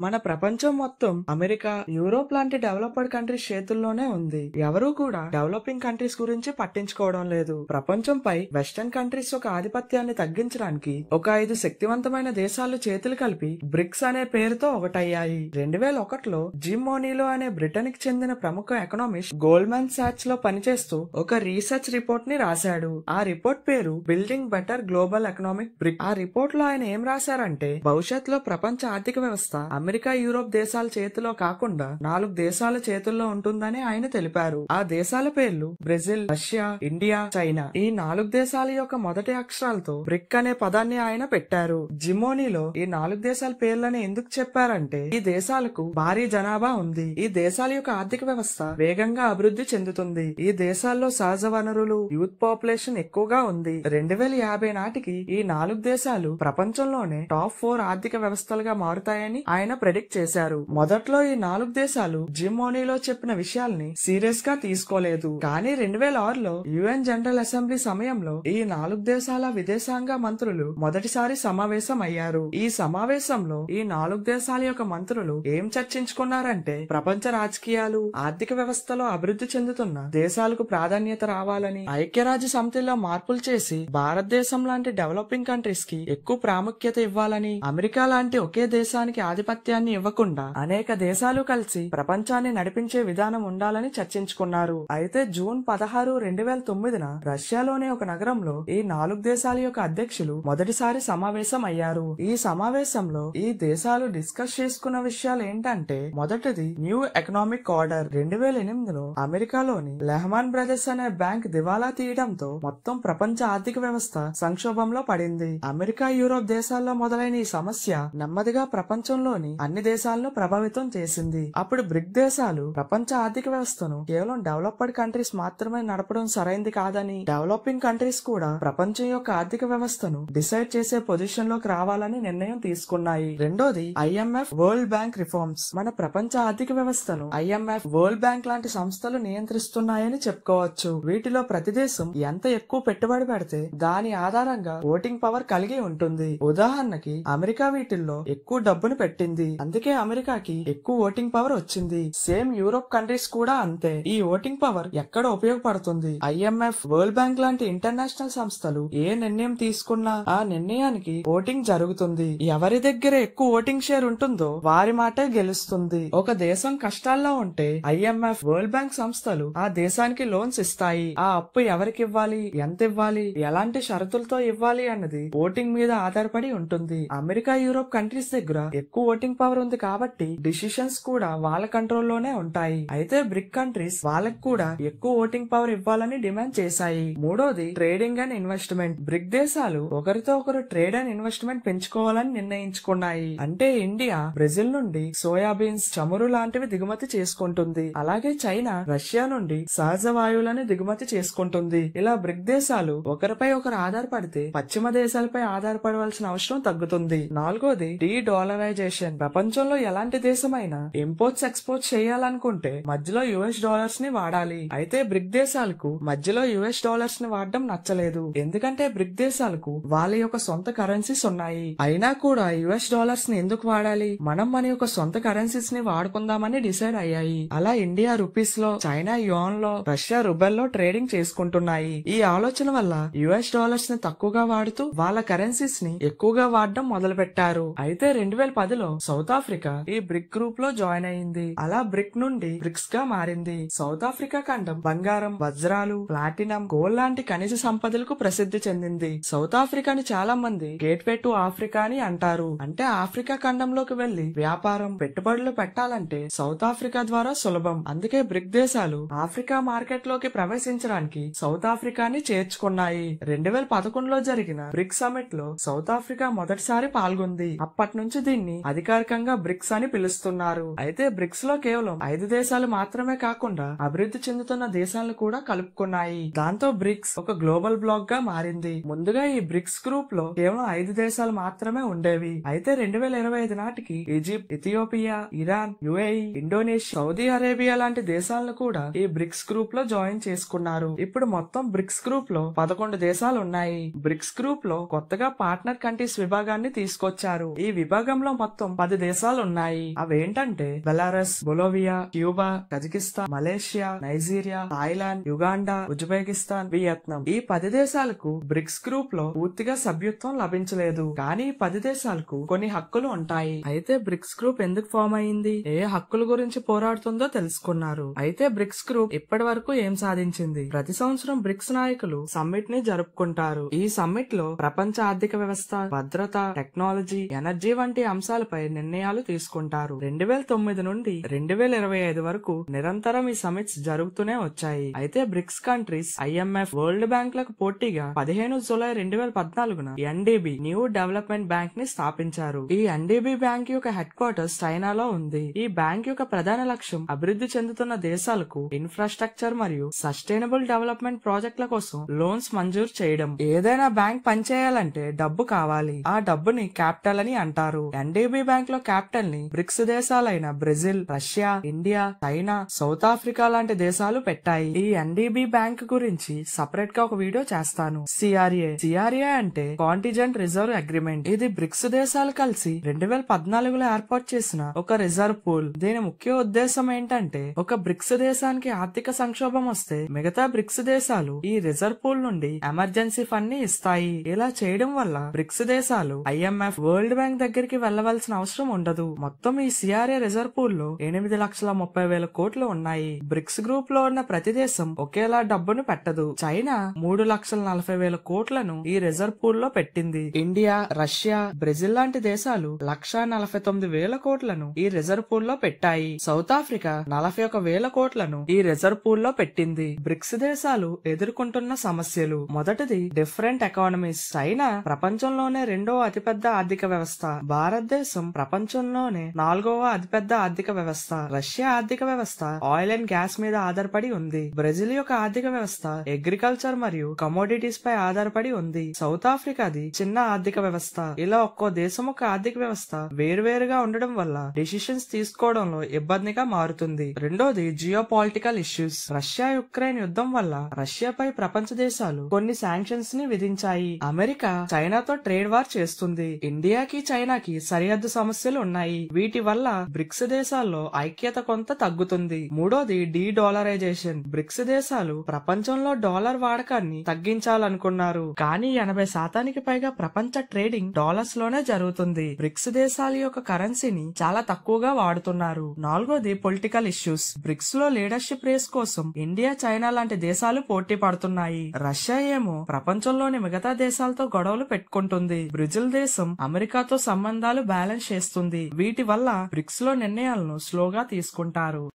మన ప్రపంచం మొత్తం అమెరికా, యూరోప్ లాంటి డెవలప్డ్ కంట్రీస్ చేతుల్లోనే ఉంది. ఎవరూ కూడా డెవలపింగ్ కంట్రీస్ గురించి పట్టించుకోవడం లేదు. ప్రపంచంపై వెస్టర్న్ కంట్రీస్ యొక్క ఆధిపత్యాన్ని తగ్గించడానికి ఒక 5 శక్తివంతమైన దేశాలు చేతులు కలిపి బ్రిక్స్ అనే పేరుతో ఒకటయ్యాయి. 2001లో జిమ్ ఓనీలో అనే బ్రిటన్ కి చెందిన ప్రముఖ ఎకనామిస్ట్ గోల్డ్మన్ సాచ్ లో పనిచేస్తూ ఒక రీసెర్చ్ రిపోర్ట్ ని రాశాడు. ఆ రిపోర్ట్ పేరు building better global economic brick. ఆ రిపోర్ట్ లో ఆయన ఏం రాశారంటే, భవిష్యత్తులో ప్రపంచ ఆర్థిక వ్యవస్థ అమెరికా, యూరోప్ దేశాల చేతిలో కాకుండా 4 దేశాల చేతుల్లో ఉంటుందని ఆయన తెలిపారు. ఆ దేశాల పేర్లు బ్రెజిల్, రష్యా, ఇండియా, చైనా. ఈ 4 దేశాల యొక్క మొదటి అక్షరాలతో బ్రిక్ అనే పదాన్ని ఆయన పెట్టారు. జిమోనీలో ఈ 4 దేశాల పేర్లని ఎందుకు చెప్పారంటే, ఈ దేశాలకు భారీ జనాభా ఉంది. ఈ దేశాల యొక్క ఆర్థిక వ్యవస్థ వేగంగా అభివృద్ధి చెందుతుంది. ఈ దేశాల్లో సహజ వనరులు, యూత్ పాపులేషన్ ఎక్కువగా ఉంది. 2050 నాటికి ఈ 4 దేశాలు ప్రపంచంలోనే టాప్ 4 ఆర్థిక వ్యవస్థలుగా మారుతాయని ఆయన ప్రెడిక్ట్ చేశారు. మొదట్లో ఈ 4 దేశాలు జిమ్ ఓనీలో చెప్పిన విషయాల్ని సీరియస్ గా తీసుకోలేదు. కానీ 2006లో యుఎన్ జనరల్ అసెంబ్లీ సమయంలో ఈ 4 దేశాల విదేశాంగ మంత్రులు మొదటిసారి సమావేశం అయ్యారు. ఈ సమావేశంలో ఈ 4 దేశాల యొక్క మంత్రులు ఏం చర్చించుకున్నారంటే, ప్రపంచ రాజకీయాలు, ఆర్థిక వ్యవస్థలో అభివృద్ధి చెందుతున్న దేశాలకు ప్రాధాన్యత రావాలని, ఐక్యరాజ్య సమితిలో మార్పులు చేసి భారతదేశం లాంటి డెవలపింగ్ కంట్రీస్ కి ఎక్కువ ప్రాముఖ్యత ఇవ్వాలని, అమెరికా లాంటి ఒకే దేశానికి ఆధిపత్యాన్ని ఇవ్వకుండా అనేక దేశాలు కలిసి ప్రపంచాన్ని నడిపించే విధానం ఉండాలని చర్చించుకున్నారు. అయితే జూన్ 16, 2009న రష్యాలోని ఒక నగరంలో ఈ 4 దేశాల యొక్క అధ్యక్షులు మొదటిసారి సమావేశం అయ్యారు. ఈ సమావేశంలో ఈ దేశాలు డిస్కస్ చేసుకున్న విషయాలు ఏంటంటే, మొదటిది న్యూ ఎకనామిక్ ఆర్డర్. 2008లో అమెరికాలోని లెహమాన్ బ్రదర్స్ అనే బ్యాంక్ దివాలా తీయడంతో మొత్తం ప్రపంచ ఆర్థిక వ్యవస్థ సంక్షోభంలో పడింది. అమెరికా, యూరోప్ దేశాల్లో మొదలైన ఈ సమస్య నెమ్మదిగా ప్రపంచంలోని అన్ని దేశాలను ప్రభావితం చేసింది. అప్పుడు బ్రిక్ దేశాలు ప్రపంచ ఆర్థిక వ్యవస్థను కేవలం డెవలప్డ్ కంట్రీస్ మాత్రమే నడపడం సరైంది కాదని, డెవలపింగ్ కంట్రీస్ కూడా ప్రపంచం యొక్క ఆర్థిక వ్యవస్థను డిసైడ్ చేసే పొజిషన్ లోకి రావాలని నిర్ణయం తీసుకున్నాయి. రెండోది ఐఎంఎఫ్, వరల్డ్ బ్యాంక్ రిఫార్మ్స్. మన ప్రపంచ ఆర్థిక వ్యవస్థను ఐఎంఎఫ్, వరల్డ్ బ్యాంక్ లాంటి సంస్థలు నియంత్రిస్తున్నాయని చెప్పుకోవచ్చు. వీటిలో ప్రతి దేశం ఎంత ఎక్కువ పెట్టుబడి పెడితే దాని ఆధారంగా ఓటింగ్ పవర్ కలిగి ఉంటుంది. ఉదాహరణకి అమెరికా వీటిల్లో ఎక్కువ డబ్బును పెట్టింది, అందుకే అమెరికాకి ఎక్కువ ఓటింగ్ పవర్ వచ్చింది. సేమ్ యూరోప్ కంట్రీస్ కూడా అంతే. ఈ ఓటింగ్ పవర్ ఎక్కడ ఉపయోగపడుతుంది? ఐఎంఎఫ్, వరల్డ్ బ్యాంక్ లాంటి ఇంటర్నేషనల్ సంస్థలు ఏ నిర్ణయం తీసుకున్నా ఆ నిర్ణయానికి ఓటింగ్ జరుగుతుంది. ఎవరి దగ్గర ఎక్కువ ఓటింగ్ షేర్ ఉంటుందో వారి మాటే గెలుస్తుంది. ఒక దేశం కష్టాల్లో ఉంటే ఐఎంఎఫ్, వరల్డ్ బ్యాంక్ సంస్థలు ఆ దేశానికి లోన్స్ ఇస్తాయి. ఆ అప్పు ఎవరికి ఇవ్వాలి, ఎంత ఇవ్వాలి, ఎలాంటి షరతులతో ఇవ్వాలి అన్నది ఓటింగ్ మీద ఆధారపడి ఉంటుంది. అమెరికా, యూరోప్ కంట్రీస్ దగ్గర ఎక్కువ ఓటింగ్ పవర్ ఉంది కాబట్టి డిసిషన్స్ కూడా వాళ్ళ కంట్రోల్లోనే ఉంటాయి. అయితే బ్రిక్ కంట్రీస్ వాళ్ళకి కూడా ఎక్కువ ఓటింగ్ పవర్ ఇవ్వాలని డిమాండ్ చేశాయి. మూడోది ట్రేడింగ్ అండ్ ఇన్వెస్ట్మెంట్. బ్రిక్ దేశాలు ఒకరితో ఒకరు ట్రేడ్ అండ్ ఇన్వెస్ట్మెంట్ పెంచుకోవాలని నిర్ణయించుకున్నాయి. అంటే ఇండియా బ్రెజిల్ నుండి సోయాబీన్స్, చమురు లాంటివి దిగుమతి చేసుకుంటుంది. అలాగే చైనా రష్యా నుండి సహజ వాయువులను దిగుమతి చేసుకుంటుంది. ఇలా బ్రిక్ దేశాలు ఒకరిపై ఒకరు ఆధారపడితే పశ్చిమ దేశాలపై ఆధారపడవలసిన అవసరం తగ్గుతుంది. నాలుగోది డీ డాలరైజేషన్. ప్రపంచంలో ఎలాంటి దేశమైనా ఇంపోర్ట్స్, ఎక్స్పోర్ట్స్ చేయాలనుకుంటే మధ్యలో యుఎస్ డాలర్స్ ని వాడాలి. అయితే బ్రిక్ దేశాలకు మధ్యలో యుఎస్ డాలర్స్ ని వాడడం నచ్చలేదు. ఎందుకంటే బ్రిక్ దేశాలకు వాళ్ళ యొక్క సొంత కరెన్సీస్ ఉన్నాయి. అయినా కూడా యుఎస్ డాలర్స్ ని ఎందుకు వాడాలి, మనం మన యొక్క సొంత కరెన్సీస్ ని వాడుకుందామని డిసైడ్ అయ్యాయి. అలా ఇండియా రూపీస్ లో, చైనా యువాన్ లో, రష్యా రూబెల్ లో ట్రేడింగ్ చేసుకుంటున్నాయి. ఈ ఆలోచన వల్ల యుఎస్ డాలర్స్ ని తక్కువగా వాడుతూ వాళ్ళ కరెన్సీస్ ని ఎక్కువగా వాడడం మొదలు పెట్టారు. అయితే 2010లో సౌత్ ఆఫ్రికా ఈ బ్రిక్ గ్రూప్ లో జాయిన్ అయింది. అలా బ్రిక్ నుండి బ్రిక్స్ గా మారింది. సౌత్ ఆఫ్రికా ఖండం బంగారం, వజ్రాలు, ప్లాటినం, గోల్డ్ లాంటి ఖనిజ సంపదలకు ప్రసిద్ధి చెందింది. సౌత్ ఆఫ్రికాని చాలా మంది గేట్వే టు ఆఫ్రికా అని అంటారు. అంటే ఆఫ్రికా ఖండంలోకి వెళ్లి వ్యాపారం, పెట్టుబడులు పెట్టాలంటే సౌత్ ఆఫ్రికా ద్వారా సులభం. అందుకే బ్రిక్ దేశాలు ఆఫ్రికా మార్కెట్ లోకి ప్రవేశించడానికి సౌత్ ఆఫ్రికాని చేర్చుకున్నాయి. 2011లో జరిగిన బ్రిక్ సమిట్ లో సౌత్ ఆఫ్రికా మొదటిసారి పాల్గొంది. అప్పటి నుంచి దీన్ని అధికారికంగా బ్రిక్స్ అని పిలుస్తున్నారు. అయితే బ్రిక్స్ లో కేవలం 5 దేశాలు మాత్రమే కాకుండా అభివృద్ధి చెందుతున్న దేశాలను కూడా కలుపుకున్నాయి. దాంతో బ్రిక్స్ ఒక గ్లోబల్ బ్లాక్ గా మారింది. ముందుగా ఈ బ్రిక్స్ గ్రూప్ లో కేవలం 5 దేశాలు మాత్రమే ఉండేవి. అయితే 2025 నాటికి Egypt, Ethiopia, Iran, UAE, Indonesia, Saudi Arabia లాంటి దేశాలను కూడా ఈ బ్రిక్స్ గ్రూప్ లో జాయిన్ చేసుకున్నారు. ఇప్పుడు మొత్తం బ్రిక్స్ గ్రూప్ లో 11 దేశాలు ఉన్నాయి. బ్రిక్స్ గ్రూప్ లో కొత్తగా పార్ట్నర్ కంట్రీస్ విభాగాన్ని తీసుకొచ్చారు. ఈ విభాగంలో మొత్తం 10 దేశాలు ఉన్నాయి. అవేంటంటే Belarus, Bolivia, Cuba, Kazakhstan, Malaysia, Nigeria, Thailand, Uganda, Uzbekistan, Vietnam. ఈ 10 దేశాలకు బ్రిక్స్ గ్రూప్ లో పూర్తిగా సభ్యత్వం లభించలేదు. కానీ 10 దేశాలకు కొన్ని హక్కులు ఉంటాయి. అయితే బ్రిక్స్ గ్రూప్ ఎందుకు ఫామ్ అయింది, ఏ హక్కుల గురించి పోరాడుతుందో తెలుసుకున్నారు. అయితే బ్రిక్స్ గ్రూప్ ఇప్పటి వరకు ఏం సాధించింది? ప్రతి సంవత్సరం బ్రిక్స్ నాయకులు సమ్మిట్ ని జరుపుకుంటారు. ఈ సమ్మిట్ లో ప్రపంచ ఆర్థిక వ్యవస్థ, భద్రత, టెక్నాలజీ, ఎనర్జీ వంటి అంశాలపై నిర్ణయాలు తీసుకుంటారు. 2009 నుండి 2025 వరకు నిరంతరం ఈ సమ్మిట్స్ జరుగుతూనే వచ్చాయి. అయితే BRICS countries IMF, world bank లకు పోటీగా 15 జూలై 2014న NDB న్యూ డెవలప్మెంట్ బ్యాంక్ ని స్థాపించారు. ఈ NDB బ్యాంక్ యొక్క హెడ్ క్వార్టర్స్ చైనాలో ఉంది. ఈ బ్యాంక్ యొక్క ప్రధాన లక్ష్యం అభివృద్ధి చెందుతున్న దేశాలకు ఇన్ఫ్రాస్ట్రక్చర్ మరియు సస్టైనబుల్ డెవలప్మెంట్ ప్రాజెక్టుల కోసం లోన్స్ మంజూరు చేయడం. ఏదైనా బ్యాంక్ పనిచేయాలంటే డబ్బు కావాలి. ఆ డబ్బుని క్యాపిటల్ అని అంటారు. NDB బ్యాంక్ లో క్యాపిటల్ ని బ్రిక్స్ దేశాలైన Brazil, Russia, India, China, South Africa లాంటి దేశాలు పెట్టాయి. ఈ NDB బ్యాంక్ గురించి సపరేట్ గా ఒక వీడియో చేస్తాను. CRA అంటే కాంటిజెంట్ రిజర్వ్ అగ్రిమెంట్. ఇది బ్రిక్స్ దేశాలు కలిసి 2014లో ఏర్పాటు చేసిన ఒక రిజర్వ్ పూల్. దీని ముఖ్య ఉద్దేశం ఏంటంటే ఒక బ్రిక్స్ దేశానికి ఆర్థిక సంక్షోభం వస్తే మిగతా బ్రిక్స్ దేశాలు ఈ రిజర్వ్ పూల్ నుండి ఎమర్జెన్సీ ఫండ్ ని ఇస్తాయి. ఇలా చేయడం వల్ల బ్రిక్స్ దేశాలు IMF, వరల్డ్ బ్యాంక్ దగ్గరికి వెళ్లవలసిన అవసరం ఉండదు. మొత్తం ఈ CRA రిజర్వ్ పూల్ లో 8,30,000 కోట్లు ఉన్నాయి. బ్రిక్స్ గ్రూప్ లో ఉన్న ప్రతి దేశం ఒకేలా డబ్బును పెట్టదు. చైనా 3,40,000 కోట్లను ఈ రిజర్వ్ పూల్ లో పెట్టింది. ఇండియా, రష్యా, బ్రెజిల్ లాంటి దేశాలు 1,49,000 కోట్లను ఈ రిజర్వ్ పూల్ లో పెట్టాయి. సౌత్ ఆఫ్రికా 41,000 కోట్లను ఈ రిజర్వ్ పూల్ లో పెట్టింది. బ్రిక్స్ దేశాలు ఎదుర్కొంటున్న సమస్యలు. మొదటిది డిఫరెంట్ ఎకానమీస్. చైనా ప్రపంచంలోనే 2వ అతిపెద్ద ఆర్థిక వ్యవస్థ. భారతదేశం ప్రపంచంలోనే 4వ అతిపెద్ద ఆర్థిక వ్యవస్థ. రష్యా ఆర్థిక వ్యవస్థ ఆయిల్ అండ్ గ్యాస్ మీద ఆధారపడి ఉంది. బ్రెజిల్ యొక్క ఆర్థిక వ్యవస్థ అగ్రికల్చర్ మరియు కమోడిటీస్ పై ఆధారపడి ఉంది. సౌత్ ఆఫ్రికాది చిన్న ఆర్థిక వ్యవస్థ. ఇలా ఒక్కో దేశం ఒక ఆర్థిక వ్యవస్థ వేరువేరుగా ఉండడం వల్ల డెసిషన్స్ తీసుకోవడంలో ఇబ్బందిగా మారుతుంది. రెండోది geo political issues. Russia Ukraine యుద్ధం వల్ల రష్యాపై ప్రపంచ దేశాలు కొన్ని శాంక్షన్స్ ని విధించాయి. అమెరికా చైనాతో ట్రేడ్ వార్ చేస్తుంది. ఇండియాకి, చైనాకి సరిహద్దు సమస్యలు ఉన్నాయి. వీటి వల్ల బ్రిక్స్ దేశాల్లో ఐక్యత కొంత తగ్గుతుంది. మూడోది డీడాలరైజేషన్. బ్రిక్స్ దేశాలు ప్రపంచంలో డాలర్ వాడకాన్ని తగ్గించాలనుకున్నారు. కానీ 80% పైగా ప్రపంచ ట్రేడింగ్ డాలర్స్ లోనే జరుగుతుంది. బ్రిక్స్ దేశాల యొక్క కరెన్సీని చాలా తక్కువగా వాడుతున్నారు. నాలుగోది పొలిటికల్ ఇష్యూస్. బ్రిక్స్ లో లీడర్షిప్ రేస్ కోసం ఇండియా, చైనా లాంటి దేశాలు పోటీ పడుతున్నాయి. రష్యా ఏమో ప్రపంచంలోని మిగతా దేశాలతో గొడవలు పెట్టుకుంటుంది. బ్రెజిల్ దేశం అమెరికాతో సంబంధాలు బ్యాలెన్స్ చేస్తుంది. వీటి వల్ల బ్రిక్స్ లో నిర్ణయాలను స్లోగా తీసుకుంటారు.